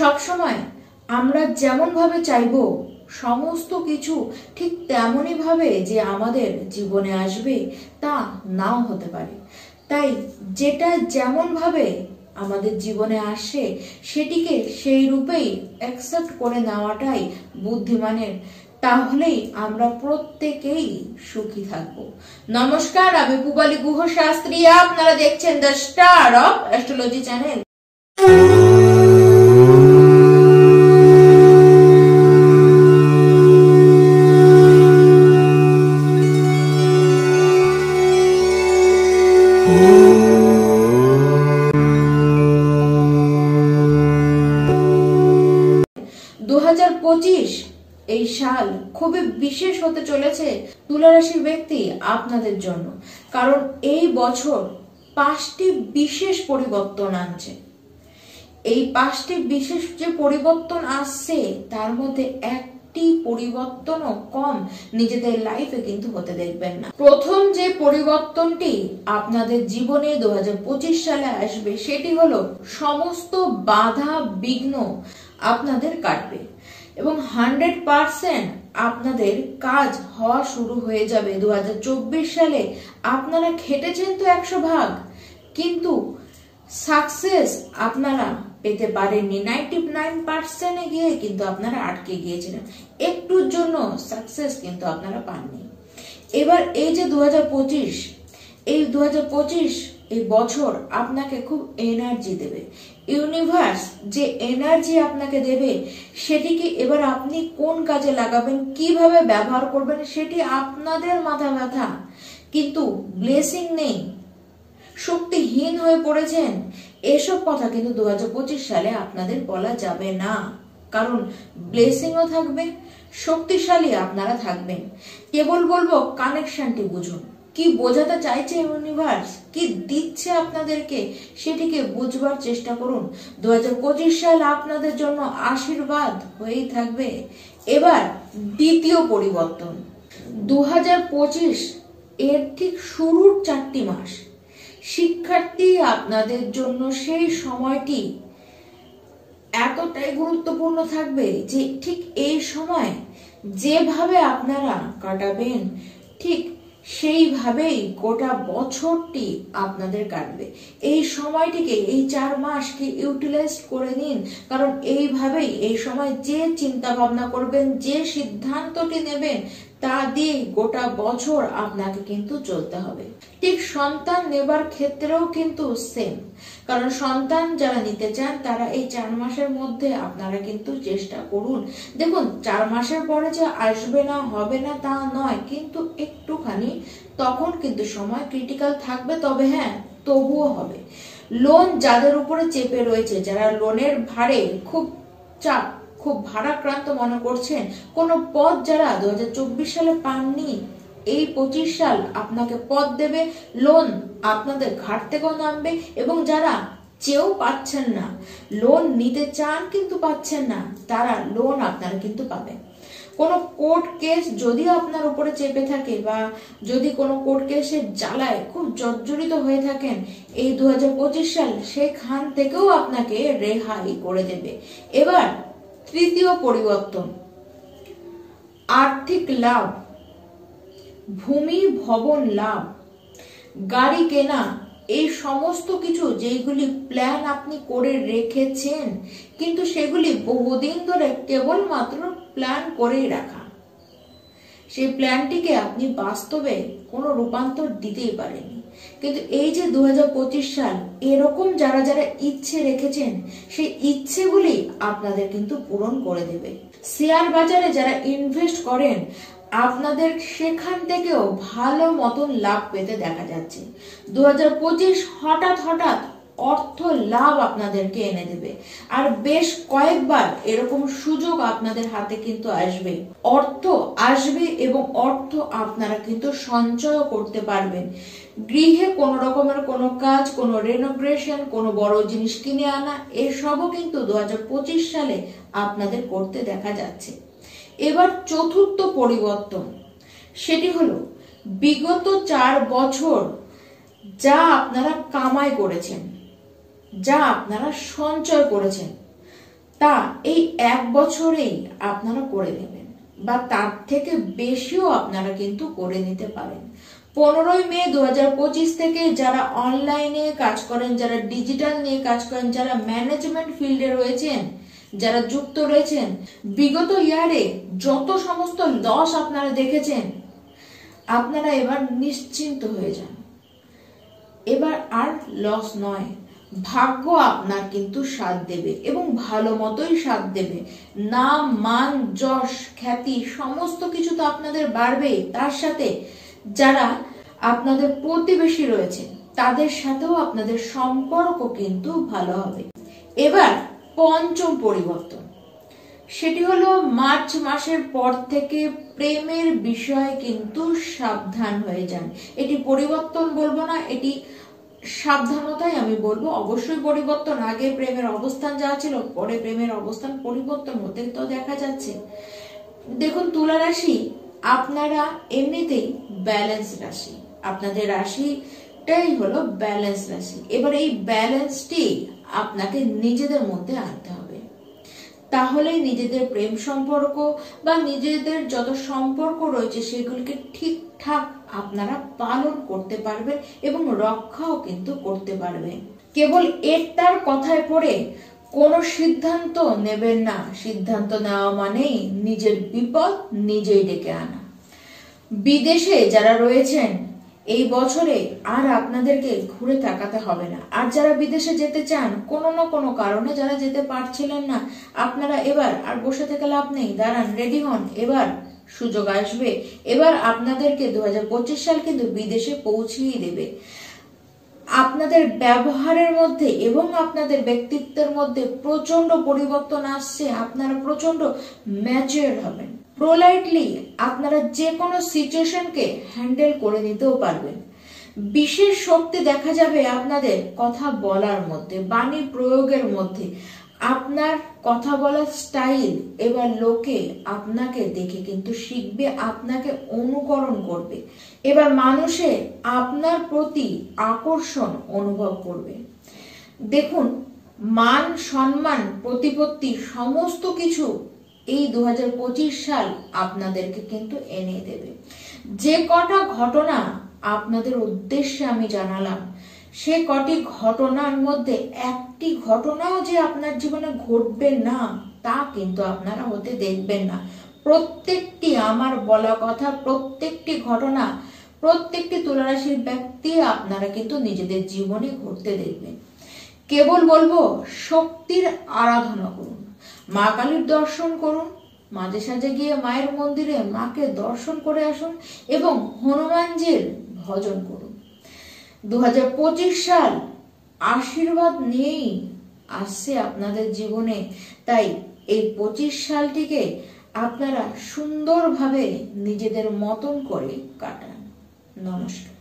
সব সময় আমরা যেমন ভাবে চাইবো সমস্ত কিছু ঠিক তেমনই ভাবে যে আমাদের জীবনে আসবে তা নাও হতে পারে। তাই যেটা যেমন ভাবে আমাদের জীবনে আসে সেটিকে সেই রূপেই অ্যাকসেপ্ট করে নেওয়াটাই বুদ্ধিমানের। তাহলেই আমরা প্রত্যেকেই সুখী থাকব। নমস্কার, আমি পূবালী গুহ শাস্ত্রী, আপনারা দেখছেন the star of astrology channel. 2025 এই সাল খুবই বিশেষ হতে চলেছে তুলা রাশির ব্যক্তি আপনাদের জন্য, কারণ এই বছর 5টি বিশেষ পরিবর্তন আনছে। এই 5টি বিশেষ যে পরিবর্তন আসছে তার মধ্যে একটি পরিবর্তনও কম নিজেদের লাইফে কিন্তু হতে দেখবেন না। প্রথম যে পরিবর্তনটি আপনাদের জীবনে 2025 সালে আসবে সেটি হলো সমস্ত বাধা বিঘ্ন আপনাদের কাটবে এবং 100% আপনাদের কাজ হওয়া শুরু হয়ে যাবে। 2024 সালে আপনারা খেটেছেন তো 100 ভাগ, কিন্তু সাকসেস আপনারা পেতে পারেননি। 99% গিয়ে কিন্তু আপনারা আটকে গিয়েছিলেন, একটুর জন্য সাকসেস কিন্তু আপনারা পাননি। এবার এই যে 2025 এই বছর আপনাকে খুব এনার্জি দেবে। ইউনিভার্স যে এনার্জি আপনাকে দেবে সেটিকে এবার আপনি কোন কাজে লাগাবেন, কিভাবে ব্যবহার করবেন সেটি আপনাদের মাথা ব্যথা, কিন্তু ব্লেসিং নেই, শক্তিহীন হয়ে পড়েছেন, এসব কথা কিন্তু 2025 সালে আপনাদের বলা যাবে না। কারণ ব্লেসিংও থাকবে, শক্তিশালী আপনারা থাকবেন। কেবল বলবো কানেকশনটি বুঝুন, কি বোঝাতে চাইছে ইউনিভার্স, কি দিচ্ছে আপনাদেরকে সেটিকে বুঝবার চেষ্টা করুন। 2025 সাল আপনাদের জন্য আশীর্বাদ হয়েই থাকবে। এবার দ্বিতীয় পরিবর্তন, 2025 এর ঠিক শুরুর 4টি মাস শিক্ষার্থী আপনাদের জন্য সেই সময়টি এতটাই গুরুত্বপূর্ণ থাকবে যে ঠিক এই সময় যেভাবে আপনারা কাটাবেন ঠিক সেইভাবেই গোটা বছরটি আপনাদের কাটবে। এই সময়টিকে, এই 4 মাসকে ইউটিলাইজ করে নিন, কারণ এইভাবেই এই সময় যে চিন্তা ভাবনা করবেন, যে সিদ্ধান্তটি নেবেন তা দিয়ে গোটা বছর আপনাকে কিন্তু চলতে হবে। ঠিক সন্তান নেবার ক্ষেত্রেও কিন্তু সেম, কারণ সন্তান যারা নিতে চান তারা এই 4 মাসের মধ্যে আপনারা কিন্তু চেষ্টা করুন। দেখুন 4 মাসের পরে যে আসবে না, হবে না তা নয়, কিন্তু একটুখানি তখন কিন্তু সময় ক্রিটিক্যাল থাকবে, তবে হ্যাঁ তবুও হবে। লোন যাদের উপরে চেপে রয়েছে, যারা লোনের ভারে খুব ভারাক্রান্ত মনে করছেন, কোনো পদ যারা 2024 সালে পাননি, এই 25 সাল আপনাকে পদ দেবে, লোন আপনাদের ঘাট থেকেও নামবে। এবং যারা চেয়েও পাচ্ছেন না, লোন নিতে চান কিন্তু পাচ্ছেন না, তারা লোন আপনারা কিন্তু পাবেন। কোনো কোর্ট কেস যদি আপনার উপরে চেপে থাকে বা যদি কোনো কোর্ট কেসের জ্বালায় খুব জর্জরিত হয়ে থাকেন, এই 2025 সাল সেখান থেকেও আপনাকে রেহাই করে দেবে। এবার তৃতীয় পরিবর্তন, আর্থিক লাভ, ভূমি ভবন লাভ, গাড়ি কেনা, এই সমস্ত কিছু যেগুলি প্ল্যান আপনি করে রেখেছেন কিন্তু সেগুলি বহুদিন ধরে কেবলমাত্র প্ল্যান করেই রাখা, সেই প্ল্যানটিকে আপনি বাস্তবে কোনো রূপান্তর দিতেই পারেননি। কিন্তু এই যে 2025 সাল, এরকম যারা যারা ইচ্ছে রেখেছেন সেই ইচ্ছেগুলি আপনাদের কিন্তু পূরণ করে দেবে। শেয়ার বাজারে যারা ইনভেস্ট করেন আপনাদের সেখান থেকেও ভালো মতন লাভ পেতে দেখা যাচ্ছে। 2025 হঠাৎ অর্থ লাভ আপনাদেরকে এনে দেবে, আর বেশ কয়েকবার এরকম সুযোগ আপনাদের হাতে কিন্তু আসবে, অর্থ আসবে এবং অর্থ আপনারা কিন্তু সঞ্চয় করতে পারবেন। গৃহে কোনো রকমের কোনো কাজ, কোনো রেনোভেশন, কোনো বড় জিনিস কিনে আনা, এসবও কিন্তু 2025 সালে আপনাদের করতে দেখা যাচ্ছে। এবার চতুর্থ পরিবর্তন, সেটি হলো বিগত 4 বছর যা আপনারা কামাই করেছেন, যা আপনারা সঞ্চয় করেছেন, তা এই 1 বছরেই আপনারা করে নেবেন, বা তার থেকে বেশিও আপনারা কিন্তু করে নিতে পারেন। 15 মে 2025 থেকে যারা অনলাইনে কাজ করেন, যারা ডিজিটাল নিয়ে কাজ করেন, যারা ম্যানেজমেন্ট ফিল্ডে রয়েছেন, যারা যুক্ত রয়েছেন, বিগত ইয়ারে যত সমস্ত লস আপনারা দেখেছেন, আপনারা এবার নিশ্চিন্ত হয়ে যান। এবার আর লস নয়, ভাগ্য আপনার কিন্তু সাথ দেবে এবং ভালো মতোই সাথ দেবে। নাম, মান, যশ, খ্যাতি সমস্ত কিছু তো আপনাদের বাড়বেই, তার সাথে যারা আপনাদের প্রতিবেশী রয়েছে তাদের সাথেও আপনাদের সম্পর্ক কিন্তু ভালো হবে। এবার পঞ্চম পরিবর্তন, সেটি হলো মার্চ মাসের পর থেকে প্রেমের বিষয়ে কিন্তু সাবধান হয়ে যান। এটি পরিবর্তন বলবো না, এটি সাবধানতাই আমি বলবো। অবশ্যই পরিবর্তন, আগে প্রেমের অবস্থান যা ছিল, পরে প্রেমের অবস্থান পরিবর্তন হতে তো দেখা যাচ্ছে। দেখুন তুলা রাশি আপনারা এমনিতেই ব্যালেন্স রাশি, আপনাদের রাশিটাই হলো ব্যালেন্স রাশি। এবার এই ব্যালেন্সটি আপনাকে নিজেদের মধ্যে আনতে হবে, তাহলে নিজেদের প্রেম সম্পর্ক বা নিজেদের যত সম্পর্ক রয়েছে সেগুলিকে ঠিকঠাক আপনারা পালন করতে পারবেন এবং রক্ষাও কিন্তু করতে পারবেন। কেবল এটার কথায় পড়ে কোনো সিদ্ধান্ত নেবেন না। সিদ্ধান্ত নেওয়া মানেই নিজের বিপদ নিজেই ডেকে আনা। বিদেশে যারা রয়েছেন এই বছরে আর আপনাদেরকে ঘুরে তাকাতে হবে না। আর যারা বিদেশে যেতে চান কোনো না কোনো কারণে, যারা যেতে পারছিলেন না, আপনারা এবার আর বসে থেকে লাভ নেই, দাঁড়ান, রেডি হন, এবার সুযোগ আসবে। এবার আপনাদেরকে 2025 সাল কিন্তু বিদেশে পৌঁছিয়ে দেবে। আপনাদের ব্যবহারের মধ্যে এবং আপনাদের ব্যক্তিত্বের মধ্যে প্রচন্ড পরিবর্তন আসছে। আপনারা প্রচন্ড ম্যাচিউর হবেন। পোলাইটলি আপনারা যে কোনো সিচুয়েশনকে হ্যান্ডেল করে নিতেও পারবেন। বিশেষ শক্তি দেখা যাবে আপনাদের কথা বলার মধ্যে, বাণী প্রয়োগের মধ্যে। আপনার কথা বলার স্টাইল এবার লোকে আপনাকে দেখে কিন্তু শিখবে, আপনাকে অনুকরণ করবে। এবার মানুষে আপনার প্রতি আকর্ষণ অনুভব করবে। দেখুন, মান, সম্মান, প্রতিপত্তি সমস্ত কিছু এই 2025 সাল আপনাদেরকে কিন্তু এনে দেবে। যে কটা ঘটনা আপনাদের উদ্দেশ্যে আমি জানালাম, সে কটি ঘটনার মধ্যে একটি ঘটনাও যে আপনার জীবনে ঘটবে না তা কিন্তু আপনারা হতে দেখবেন না। প্রত্যেকটি আমার বলা কথা, প্রত্যেকটি ঘটনা, প্রত্যেকটি তুলা রাশির ব্যক্তি আপনারা কিন্তু নিজেদের জীবনে ঘটতে দেখবেন। কেবল বলবো শক্তির আরাধনা করুন, মা কালীর দর্শন করুন, মাঝে সাঝে গিয়ে মায়ের মন্দিরে মাকে দর্শন করে আসুন এবং হনুমানজির ভজন করুন। 2025 সাল আশীর্বাদ নিয়েই আসছে আপনাদের জীবনে, তাই এই 25 সালটিকে আপনারা সুন্দরভাবে নিজেদের মতন করে কাটান। নমস্কার।